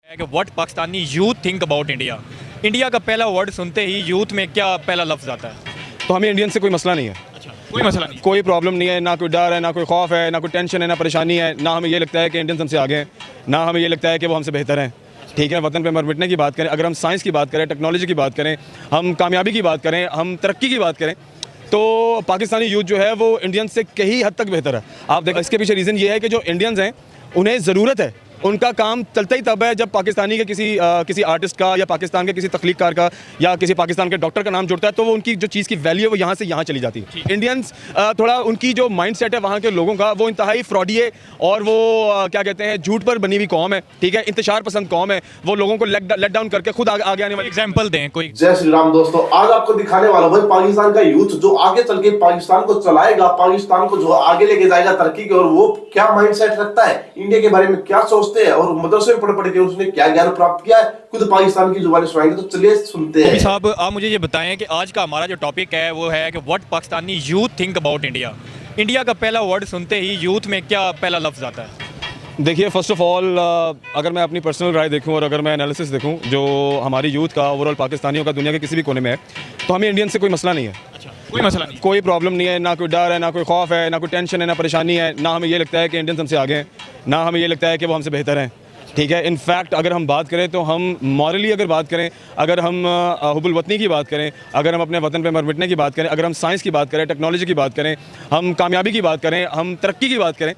कि what Pakistani youth think about India. India का पहला वर्ड सुनते ही यूथ में क्या पहला लफ्ज़ आता है? तो हमें इंडियन से कोई मसला नहीं है। अच्छा, कोई मसला नहीं। कोई प्रॉब्लम नहीं है, ना कोई डर है, ना कोई खौफ है, ना कोई टेंशन है, ना परेशानी है। ना हमें ये लगता है कि इंडियंस हमसे आगे हैं, ना हमें ये लगता है कि वो हमसे बेहतर हैं। ठीक है, वतन पे मर मिटने की बात करें, अगर हम साइंस की बात करें, टेक्नोलॉजी की बात करें, हम कामयाबी की बात करें, हम तरक्की की बात करें, तो पाकिस्तानी यूथ जो है वो इंडियंस से कई हद तक बेहतर है। आप देखें, इसके पीछे रीज़न ये है कि जो इंडियंस हैं उन्हें ज़रूरत है, उनका काम चलता ही तब है जब पाकिस्तानी के किसी आर्टिस्ट का या पाकिस्तान के किसी तख्लीककार का या किसी पाकिस्तान के डॉक्टर का नाम जुड़ता है, तो वो उनकी जो चीज़ की वैल्यू है वो यहाँ से यहाँ चली जाती है। इंडियंस थोड़ा उनकी जो माइंड सेट है वहाँ के लोगों का, वो इंतहाई फ्रॉडी है और वो क्या कहते हैं, झूठ पर बनी हुई कौम है। ठीक है, इंतशार पसंद कौम है, वो लोगों को लेट डाउन करके खुद आगे आने वाली। एग्जाम्पल दें कोई। जय श्री राम दोस्तों, आज आपको दिखाने वाला भाई पाकिस्तान का यूथ जो आगे चल के पाकिस्तान को चलाएगा, पाकिस्तान को जो आगे लेके जाएगा तरक्की की ओर, वो क्या माइंडसेट रखता है, इंडिया के बारे में क्या सोचते हैं और मदरसे में पढ़ के उसने क्या ज्ञान प्राप्त किया है, खुद पाकिस्तान की जुबानी सुनाएंगे। तो चलिए सुनते हैं। साहब, आप मुझे ये बताएं कि आज का हमारा जो टॉपिक है वो है कि what Pakistani youth think about India. India का पहला वर्ड सुनते ही यूथ में क्या पहला लफ्ज़ आता है? देखिए, फ़र्स्ट ऑफ ऑल अगर मैं अपनी पर्सनल राय देखूं और अगर मैं एनालिसिस देखूं जो हमारी यूथ का, ओवरऑल पाकिस्तानियों का दुनिया के किसी भी कोने में है, तो हमें इंडियन से कोई मसला नहीं है। अच्छा, कोई मसला नहीं। कोई प्रॉब्लम नहीं है, ना कोई डर है, ना कोई खौफ है, ना कोई टेंशन है, ना परेशानी है। ना हमें ये लगता है कि इंडियंस हमसे आगे हैं, ना हमें ये लगता है कि वो हमसे बेहतर हैं। ठीक है, इनफैक्ट अगर हम बात करें तो हम मॉरली अगर बात करें, अगर हम हुब्बुल वतनी की बात करें, अगर हम अपने वतन पे मर मिटने की बात करें, अगर हम साइंस की बात करें, टेक्नोलॉजी की बात करें, हम कामयाबी की बात करें, हम तरक्की की बात करें,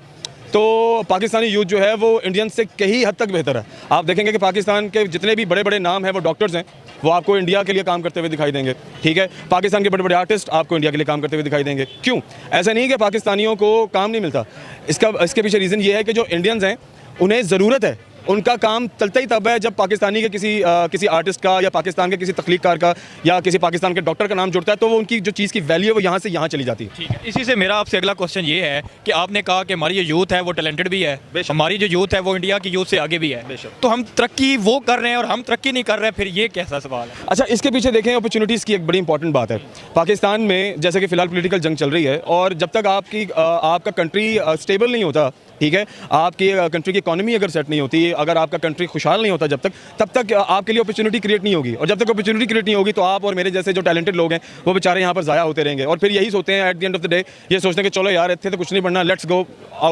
तो पाकिस्तानी यूथ जो है वो इंडियन से कई हद तक बेहतर है। आप देखेंगे कि पाकिस्तान के जितने भी बड़े बड़े नाम हैं वो डॉक्टर्स हैं, वो आपको इंडिया के लिए काम करते हुए दिखाई देंगे। ठीक है, पाकिस्तान के बड़े बड़े आर्टिस्ट आपको इंडिया के लिए काम करते हुए दिखाई देंगे। क्यों? ऐसा नहीं कि पाकिस्तानियों को काम नहीं मिलता। इसके पीछे रीज़न ये है कि जो इंडियंस हैं उन्हें ज़रूरत है, उनका काम चलता ही तब है जब पाकिस्तानी के किसी आर्टिस्ट का या पाकिस्तान के किसी तख्लीककार का या किसी पाकिस्तान के डॉक्टर का नाम जुड़ता है, तो वो उनकी जो चीज़ की वैल्यू है वो यहाँ से यहाँ चली जाती है। ठीक है, इसी से मेरा आपसे अगला क्वेश्चन ये है कि आपने कहा कि हमारी जो यूथ है वो टैलेंटेड भी है, हमारी जो यूथ है वो इंडिया की यूथ से आगे भी है, तो हम तरक्की वो कर रहे हैं और हम तरक्की नहीं कर रहे, फिर ये कैसा सवाल है? अच्छा, इसके पीछे देखें, अपॉर्चुनिटीज़ की एक बड़ी इंपॉर्टेंट बात है। पाकिस्तान में जैसे कि फ़िलहाल पॉलिटिकल जंग चल रही है और जब तक आपका कंट्री स्टेबल नहीं होता, ठीक है, आपकी कंट्री की इकोनॉमी अगर सेट नहीं होती, अगर आपका कंट्री खुशहाल नहीं होता, तब तक आपके लिए अपॉर्चुनिटी क्रिएट नहीं होगी। और जब तक अपॉर्चुनिटी क्रिएट नहीं होगी तो आप और मेरे जैसे जो टैलेंटेड लोग हैं वो बेचारे यहाँ पर ज़ाया होते रहेंगे और फिर यही सोचते हैं eight the end of the day, ये सोचते हैं कि चलो यार इतने तो कुछ नहीं बनना, लेट्स गो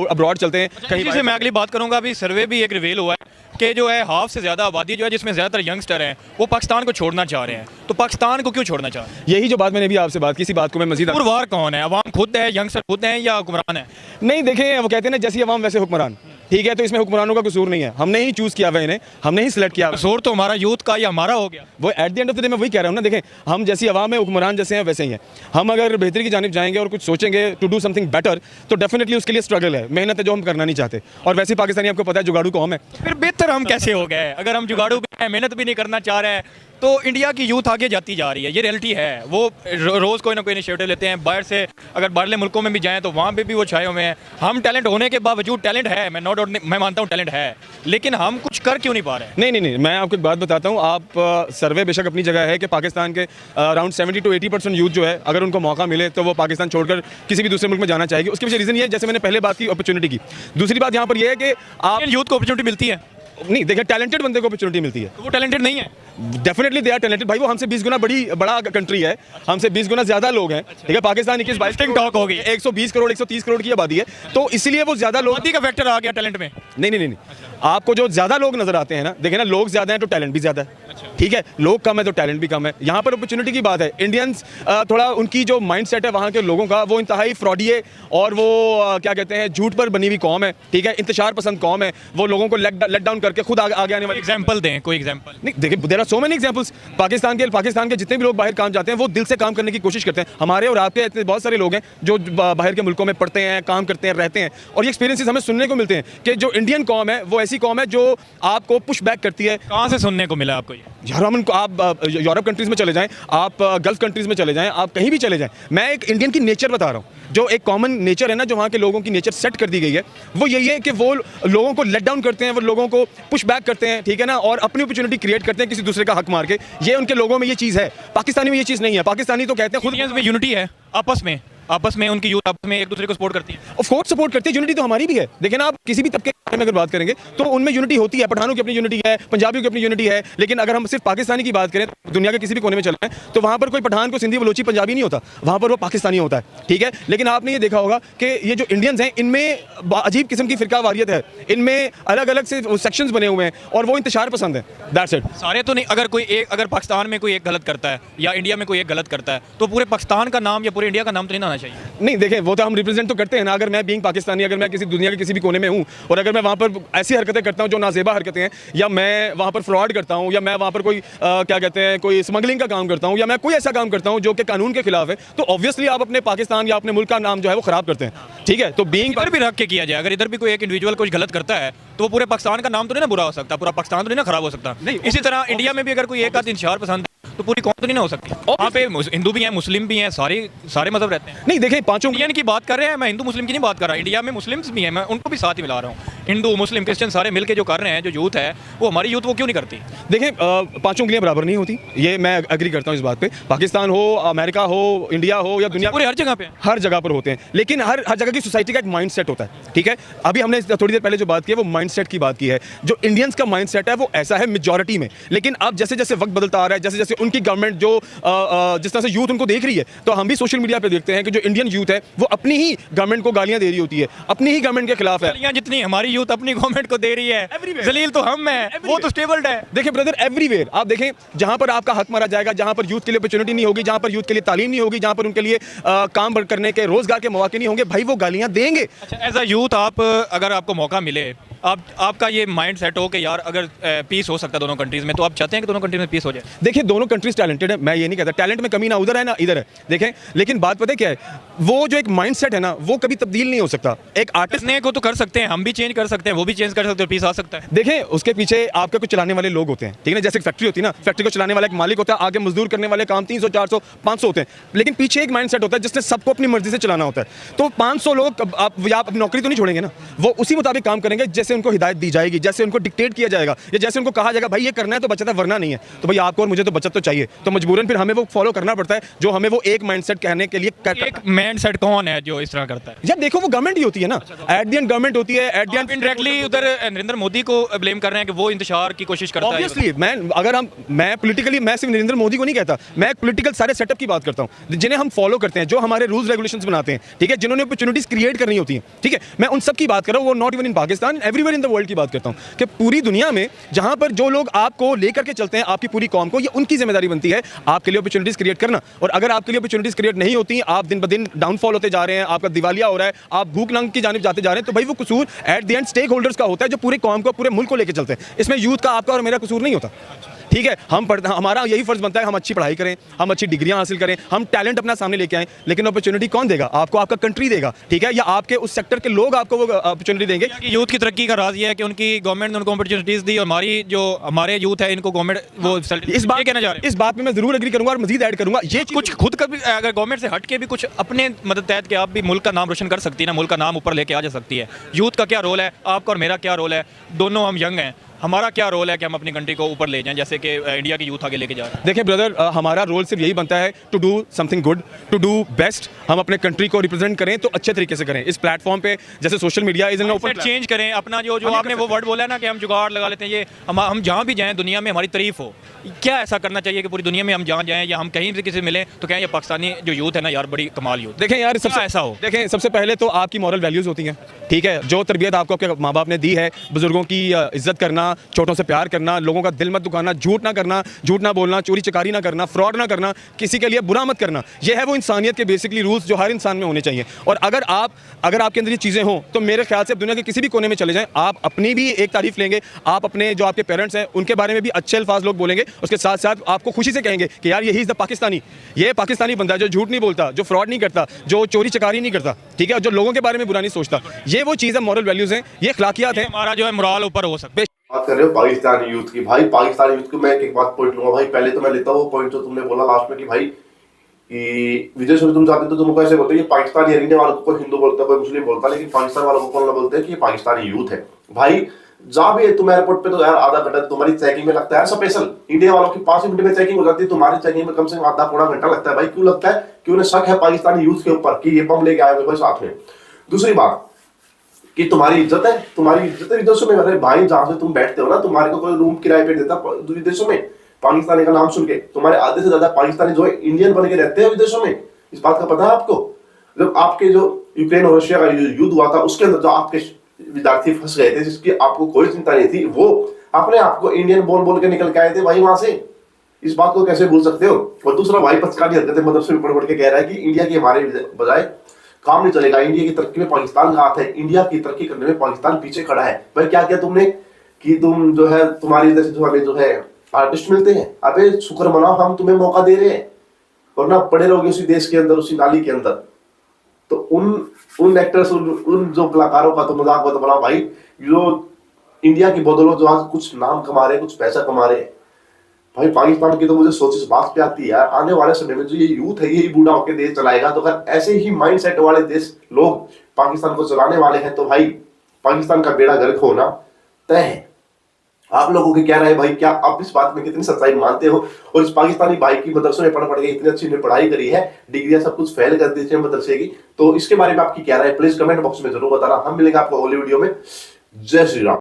अब्रॉड चलते हैं कहीं से। मैं अगली बात करूँगा, अभी सर्वे भी एक रिवील हुआ है कि जो है हाफ से ज़्यादा आबादी जो है, जिसमें ज़्यादातर यंगस्टर हैं, वो पाकिस्तान को छोड़ना चाह रहे हैं। तो पाकिस्तान को क्यों छोड़ना चाह रहे हैं? यही जो बात मैंने भी आपसे बात की, इसी बात को मैं मजीद पुरवार कौन है? अवाम खुद है, यंगस्टर खुद हैं या हुक्मरान है? नहीं, देखें, वो कहते हैं ना जैसी अवाम वैसे हुक्मरान। ठीक है, तो इसमें हुक्मरानों का कसूर नहीं है, हमने ही चूज़ किया हुआ इन्हें, हमने ही सिलेक्ट किया। कसूर तो हमारा यूथ का या हमारा हो गया। वो eight the end of the day मैं वही कह रहा हूँ ना, देखें, हम जैसी अवाम है, हुक्मरान जैसे हैं वैसे ही हैं। हम अगर बेहतरी की जानिब जाएंगे और कुछ सोचेंगे टू डू समथिंग बेटर, तो डेफिनेटली उसके लिए स्ट्रगल है, मेहनत है जो हम करना नहीं चाहते। और वैसे पाकिस्तानी आपको पता है जुगाड़ू कौम है। फिर बेहतर हम कैसे हो गए? अगर हम जुगाड़ू भी हैं, मेहनत भी नहीं करना चाह रहे हैं, तो इंडिया की यूथ आगे जाती जा रही है, ये रियलिटी है। वो रोज़ कोई ना कोई इनिशिएटिव लेते हैं, बाहर से अगर बाहरले मुल्कों में भी जाएं तो वहाँ पे भी वो छाए हुए हैं। हम टैलेंट होने के बावजूद, टैलेंट है, मैं नो डाउट मैं मानता हूँ टैलेंट है, लेकिन हम कुछ कर क्यों नहीं पा रहे? नहीं, मैं आपको एक बात बताता हूँ। आप सर्वे बेशक अपनी जगह है कि पाकिस्तान के अराउंड 70 to 80% यूथ जो है, अगर उनको मौका मिले तो वो पाकिस्तान छोड़कर किसी भी दूसरे मुल्क में जाना चाहेगी। उसके पीछे रीज़न ये है, जैसे मैंने पहले बात की अपॉर्चुनिटी की। दूसरी बात यहाँ पर यह है कि आप यूथ को अपॉर्चुनिटी मिलती है। नहीं, देखिए, टैलेंटेड बंदे को अपॉर्चुनिटी मिलती है, तो वो टैलेंटेड नहीं है। डेफिनेटली दे आर टैलेंटेड भाई, वो हमसे 20 गुना बड़ा कंट्री है, हमसे 20 गुना ज़्यादा लोग हैं। ठीक है, पाकिस्तान 21-22 टॉक हो गई, 120 करोड़ 130 करोड़ की आबादी है, तो इसीलिए वो ज़्यादा लोग का फैक्टर आ गया टैलेंट में। नहीं, आपको जो ज़्यादा लोग नजर आते हैं ना, देखिए ना, लोग ज़्यादा हैं तो टैलेंट भी ज़्यादा है। ठीक है, लोग कम है तो टैलेंट भी कम है। यहाँ पर अपॉर्चुनिटी की बात है। इंडियंस थोड़ा उनकी जो माइंड सेट है वहाँ के लोगों का, वो इंतहाई फ्रॉडी है और वो क्या कहते हैं, झूठ पर बनी हुई कौम है। ठीक है, इंतशार पसंद कौम है, वो लोगों को लेट डाउन करके खुद आगे आने वाली। एग्जाम्पल दें कोई एग्जाम्पल। नहीं, देखिए, there are so many examples. Pakistan के जितने भी लोग बाहर काम जाते हैं वो दिल से काम करने की कोशिश करते हैं। हमारे और आपके इतने बहुत सारे लोग हैं जो बाहर के मुल्कों में पढ़ते हैं, काम करते हैं, रहते हैं, और ये एक्सपीरियंसेस हमें सुनने को मिलते हैं कि जो इंडियन कौम है वो ऐसी कौम है जो आपको पुश बैक करती है। कहाँ से सुनने को मिला आपको ये? यार, आप यूरोप कंट्रीज़ में चले जाएं, आप गल्फ कंट्रीज़ में चले जाएं, आप कहीं भी चले जाएं, मैं एक इंडियन की नेचर बता रहा हूँ, जो एक कॉमन नेचर है ना, जो वहाँ के लोगों की नेचर सेट कर दी गई है, वो यही है कि वो लोगों को लेट डाउन करते हैं, वो लोगों को पुश बैक करते हैं। ठीक है ना, और अपनी अपॉर्चुनिटी क्रिएट करते हैं किसी दूसरे का हक मार के। ये उनके लोगों में ये चीज़ है, पाकिस्तानी में ये चीज़ नहीं है। पाकिस्तानी तो कहते हैं खुद में यूनिटी है आपस में, आपस में उनकी यूथ आपस में एक दूसरे को सपोर्ट करती है? ऑफ कोर्स सपोर्ट करती है, यूनिटी तो हमारी भी है। देखिए ना, आप किसी भी तबके के बारे में अगर बात करेंगे तो उनमें यूनिटी होती है। पठानों की अपनी यूनिटी है, पंजाबियों की अपनी यूनिटी है, लेकिन अगर हम सिर्फ पाकिस्तानी की बात करें, दुनिया के किसी भी कोने में चले जाएं तो वहां पर कोई पठान को सिंधी बलोची पंजाबी नहीं होता, वहां पर वो पाकिस्तानी होता है, ठीक है। लेकिन आपने ये देखा होगा कि ये जो इंडियंस हैं इनमें अजीब किस्म की फिरका वारियत है, इनमें अलग अलग से सेक्शंस बने हुए हैं और वो इंतशार पसंद है। That's it. सारे तो नहीं, अगर पाकिस्तान में कोई एक गलत करता है या इंडिया में कोई एक गलत करता है तो पूरे पाकिस्तान का नाम या पूरे इंडिया का नाम तो नहीं आना चाहिए? नहीं, देखें, वो तो हम रिप्रेजेंट तो करते हैं ना। अगर मैं बीइंग पाकिस्तानी, अगर मैं किसी दुनिया के किसी भी कोने में हूँ और अगर मैं वहाँ पर ऐसी हरकतें करता हूँ जो नाजेबा हरकतें हैं, या मैं वहाँ पर फ्रॉड करता हूँ, या मैं वहाँ पर कोई क्या कहते हैं, कोई स्मगलिंग का काम करता हूँ, या मैं कोई ऐसा काम करता हूँ जो कि कानून के खिलाफ है, तो ऑब्वियसली आप अपने पाकिस्तान या अपने मुल्क का नाम जो है वो खराब करते हैं, ठीक है। तो बीइंग इधर भी रख के किया जाए, अगर इधर भी कोई एक इंडिविजुअल कुछ गलत करता है तो वो पूरे पाकिस्तान का नाम तो नहीं ना बुरा हो सकता, पूरा पाकिस्तान तो नहीं ना खराब हो सकता। नहीं, इसी तरह इंडिया में भी अगर कोई एक आध इंतशार पसंद है तो पूरी कौम तो नहीं ना हो सकती। वहाँ पे हिंदू भी हैं, मुस्लिम भी हैं, सारे मजहब रहते हैं। नहीं, देखें, पांचों इंडियन की बात कर रहे हैं, मैं हिंदू मुस्लिम की नहीं बात कर रहा। इंडिया में मुस्लिम्स भी हैं, मैं उनको भी साथ ही मिला रहा हूँ। हिंदू मुस्लिम क्रिश्चियन सारे मिलकर जो कर रहे हैं, जो यूथ है वो हमारी यूथ वो क्यों नहीं करती? देखें, पांचों उंगलियां बराबर नहीं होती, ये मैं एग्री करता हूँ इस बात पे। पाकिस्तान हो, अमेरिका हो, इंडिया हो या दुनिया, पूरे हर जगह पे हर जगह पर होते हैं, लेकिन हर जगह की सोसाइटी का एक माइंड सेट होता है, ठीक है। अभी हमने थोड़ी देर पहले जो बात की है वो माइंड सेट की बात की है। जो इंडियंस का माइंड सेट है वो ऐसा है मेजॉरिटी में, लेकिन अब जैसे जैसे वक्त बदलता आ रहा है, जैसे जैसे उनकी गवर्नमेंट जो जिस तरह से यूथ उनको देख रही है, तो हम भी सोशल मीडिया पे देखते हैं कि जो इंडियन यूथ है वो अपनी ही गवर्नमेंट को गालियां दे रही होती है, अपनी ही गवर्नमेंट के खिलाफ है। गालियां जितनी हमारी यूथ अपनी गवर्नमेंट को दे रही है, जलील तो हम हैं, वो तो स्टेबल्ड है। देखिए ब्रदर, एवरीवेयर आप देखें, जहां पर आपका हक मारा जाएगा, जहां पर यूथ के लिए अपॉर्चुनिटी नहीं होगी, जहां पर यूथ के लिए तालीम नहीं होगी, जहां पर उनके लिए काम करने के, रोजगार के मौके नहीं होंगे, भाई वो गालियां देंगे। अच्छा, एज अ यूथ आप अगर आपको मौका मिले, आपका ये माइंड सेट हो कि यार अगर पीस हो सकता है दोनों कंट्रीज में, तो आप चाहते हैं कि दोनों कंट्रीज में पीस हो जाए? देखिए, दोनों कंट्रीज टैलेंटेड है, मैं ये नहीं कहता टैलेंट में कमी ना उधर है ना इधर है, देखें, लेकिन बात पता है क्या है, वो जो एक माइंडसेट है ना वो कभी तब्दील नहीं हो सकता। एक आर्टिस्ट ने को तो कर सकते हैं, हम भी चेंज कर सकते हैं, वो भी चेंज कर सकते हैं, पीस आ सकता है। देखें, उसके पीछे आपके कुछ चलाने वाले लोग होते हैं, ठीक है ना। जैसे फैक्ट्री होती है ना, फैक्ट्री को चलाने वाला एक मालिक होता है, आगे मजदूर करने वाले काम 300 400 500 होते हैं, लेकिन पीछे एक माइंडसेट होता है जिसने सबको अपनी मर्जी से चलाना होता है। तो 500 लोग आप नौकरी तो नहीं छोड़ेंगे ना, वो उसी मुताबिक काम करेंगे जैसे उनको हिदायत दी जाएगी, जैसे उनको डिक्टेट किया जाएगा, या जैसे उनको कहा जाएगा भाई ये करना है तो बचत है, वरना नहीं है। तो भाई आपको और मुझे तो बचत तो चाहिए, तो मजबूरन फिर हमें वो फॉलो करना पड़ता है जो हमें वो एक माइंडसेट कहने के लिए एक माइंडसेट कौन है जो इस तरह करता है? यार देखो, वो गवर्नमेंट ही होती है ना, एट द एंड गवर्नमेंट होती है, एट द एंड इनडायरेक्टली उधर नरेंद्र मोदी को ब्लेम कर रहे हैं कि वो इंतशार की कोशिश करता है। ऑब्वियसली मैं पॉलिटिकली, मैं सिर्फ नरेंद्र मोदी को नहीं कहता, मैं पॉलिटिकल सारे सेटअप की बात करता हूं जिन्हें हम फॉलो करते हैं, जो हमारे रूल्स रेगुलेशंस बनाते हैं, ठीक है, जिन्होंने अपॉर्चुनिटीज क्रिएट करनी होती हैं, ठीक है। मैं उन सब की बात कर रहा हूं, वो not even in Pakistan, everywhere in the world की बात करता हूं कि पूरी दुनिया में जहां पर जो लोग आपको लेकर के चलते हैं, आपकी पूरी कौम को, ये उनकी जिम्मेदारी बनती है आपके लिए अपॉर्चुनिटीज क्रिएट करना। और अगर आपके लिए अपॉर्चुनिटीज क्रिएट नहीं होती, आप दिन ब दिन डाउनफॉल होते जा रहे हैं, आपका दिवालिया हो रहा है, आप भूख नंग की जानिब जाते जा रहे हैं, तो भाई वो कसूर at the end stakeholders का होता है जो पूरे कौम को, पूरे मुल्क को लेकर चलते हैं। इसमें यूथ का, आपका और मेरा कसूर नहीं होता, ठीक है। हमारा यही फर्ज बनता है हम अच्छी पढ़ाई करें, हम अच्छी डिग्रियां हासिल करें, हम टैलेंट अपना सामने लेके आएं, लेकिन अपॉर्चुनिटी कौन देगा आपको? आपका कंट्री देगा, ठीक है, या आपके उस सेक्टर के लोग आपको वो अपॉर्चुनिटी देंगे। यूथ की तरक्की का राज ये है कि उनकी गवर्नमेंट ने उनको अपॉर्चुनिटीज दी, और हमारी जो हमारे यूथ है इनको गवर्नमेंट वो इस बात कहना चाह रहे हैं, इस बात में मैं जरूर एग्री करूंगा और मजीद ऐड करूंगा, ये कुछ खुद का भी अगर गवर्नमेंट से हट के भी कुछ अपने मदद तहत के आप भी मुल्क का नाम रोशन कर सकती है ना, मुल्क का नाम ऊपर लेके आ जा सकती है। यूथ का क्या रोल है, आपका और मेरा क्या रोल है? दोनों हम यंग हैं, हमारा क्या रोल है कि हम अपनी कंट्री को ऊपर ले जाएं, जैसे कि इंडिया की यूथ आगे लेके जा रहे हैं? देखिए ब्रदर, हमारा रोल सिर्फ यही बनता है to do something good, to do best. हम अपने कंट्री को रिप्रेजेंट करें तो अच्छे तरीके से करें। इस प्लेटफॉर्म पे जैसे social media is an open, change करें अपना, जो आपने वो वर्ड बोला ना कि हम जुगाड़ लगा लेते हैं, ये हम जहाँ भी जाएं दुनिया में हमारी तारीफ हो। क्या ऐसा करना चाहिए कि पूरी दुनिया में हम जहाँ जाएं या हम कहीं से किसी मिले तो कहें ये पाकिस्तानी जो यूथ है ना यार बड़ी कमाल यूथ? देखें यार, सबसे ऐसा हो, देखें, सबसे पहले तो आपकी मॉरल वैल्यूज होती हैं, ठीक है, जो तरबियत आपको आपके माँ बाप ने दी है, बुजुर्गों की इज्जत करना, छोटों से प्यार करना, लोगों का दिल मत दुखाना, झूठ ना करना, झूठ ना बोलना, चोरी चकारी ना करना, फ्रॉड ना करना, किसी के लिए बुरा मत करना, ये है वो इंसानियत के बेसिकली रूल्स जो हर इंसान में होने चाहिए। और अगर आपके अंदर ये चीज़ें हों तो मेरे ख्याल से दुनिया के किसी भी कोने में चले जाएं, आप अपनी भी एक तारीफ लेंगे, आप अपने जो आपके पेरेंट्स हैं उनके बारे में भी अच्छे अल्फाज लोग बोलेंगे, उसके साथ साथ आपको खुशी से कहेंगे कि यार यही इज द पाकिस्तानी, ये पाकिस्तानी बंदा है जो झूठ नहीं बोलता, जो फ्रॉड नहीं करता, जो चोरी चकारी नहीं करता, ठीक है, जो लोगों के बारे में बुरा नहीं सोचता। ये वो चीज़ है, मॉरल वैल्यूज हैं, ये अखलाकियात है, हमारा जो है मोरल ऊपर हो सकता है। बात कर रहे हो पाकिस्तानी यूथ की, भाई पाकिस्तानी यूथ को मैं एक बात पॉइंट लूंगा भाई। पहले तो मैं लेता हूँ वो पॉइंट जो तुमने बोला लास्ट में कि भाई कि विदेश में तुम जाते तो तुमको ऐसे बोलते हैं कि पाकिस्तानी रहने वालों को हिंदू बोलता है, कोई मुस्लिम बोलता है, लेकिन पाकिस्तान वालों को कौन बोलते हैं कि ये पाकिस्तानी यूथ है। भाई जा भी है तुम एयरपोर्ट पे तो यार आधा घंटा तुम्हारी चेकिंग में लगता है स्पेशल। इंडिया वालों की 5 मिनट में चेकिंग हो जाती है, तुम्हारी चेकिंग में कम से कम आधा पौना घंटा लगता है। भाई क्यों लगता है? कि उन्हें शक है पाकिस्तानी यूथ के ऊपर कि ये बम लेके आए हुए भाई साथ में। दूसरी बात कि तुम्हारी इज्जत है, तुम्हारी इज्जत है विदेशों में। अरे भाई जहां से तुम बैठते हो ना, तुम्हारे को कोई रूम किराए पे देता विदेशों में, पाकिस्तानी का नाम सुन के तुम्हारे आधे से ज्यादा पाकिस्तानी जो है इंडियन बन के रहते हैं विदेशों में। इस बात का पता है आपको? जब आपके जो यूक्रेन और रशिया का युद्ध हुआ था उसके अंदर जो आपके विद्यार्थी फंस गए थे जिसकी आपको कोई चिंता नहीं थी, वो अपने आप को इंडियन बोल बोल के निकल के आए थे भाई वहां से। इस बात को कैसे भूल सकते हो? और दूसरा भाई पचकानी हरकतें मदरसे में पढ़ के कह रहा है कि इंडिया की हमारे बजाय काम नहीं चलेगा, इंडिया की तरक्की में पाकिस्तान का हाथ है, इंडिया की तरक्की करने में पाकिस्तान पीछे खड़ा है। भाई क्या किया तुमने कि तुम जो है तुम्हारी जैसे जो हमें जो है आर्टिस्ट मिलते हैं, अबे शुक्र मनाओ हम तुम्हें मौका दे रहे हैं, वरना पड़े रहोगे उसी देश के अंदर, उसी नाली के अंदर। तो उन एक्टर्स उन जो कलाकारों का तो मजाक मत बनाओ भाई, जो इंडिया की बदौलत जो आज कुछ नाम कमा रहे हैं, कुछ पैसा कमा रहे हैं। भाई पाकिस्तान की तो मुझे सोच इस बात पे आती है यार, आने वाले समय में जो ये यूथ है यही बूढ़ा होकर देश चलाएगा। तो अगर ऐसे ही माइंड सेट वाले देश लोग पाकिस्तान को चलाने वाले हैं तो भाई पाकिस्तान का बेड़ा गर्क होना तय है। आप लोगों की क्या राय भाई? क्या आप इस बात में कितनी सच्चाई मानते हो? और इस पाकिस्तानी भाई की मदरसों में पढ़ के इतनी अच्छी पढ़ाई करी है, डिग्रियां सब कुछ फेल कर दी थी मदरसे की, तो इसके बारे में आपकी क्या राय? प्लीज कमेंट बॉक्स में जरूर बताना। हम मिलेंगे आपको अगली वीडियो में। जय श्री राम।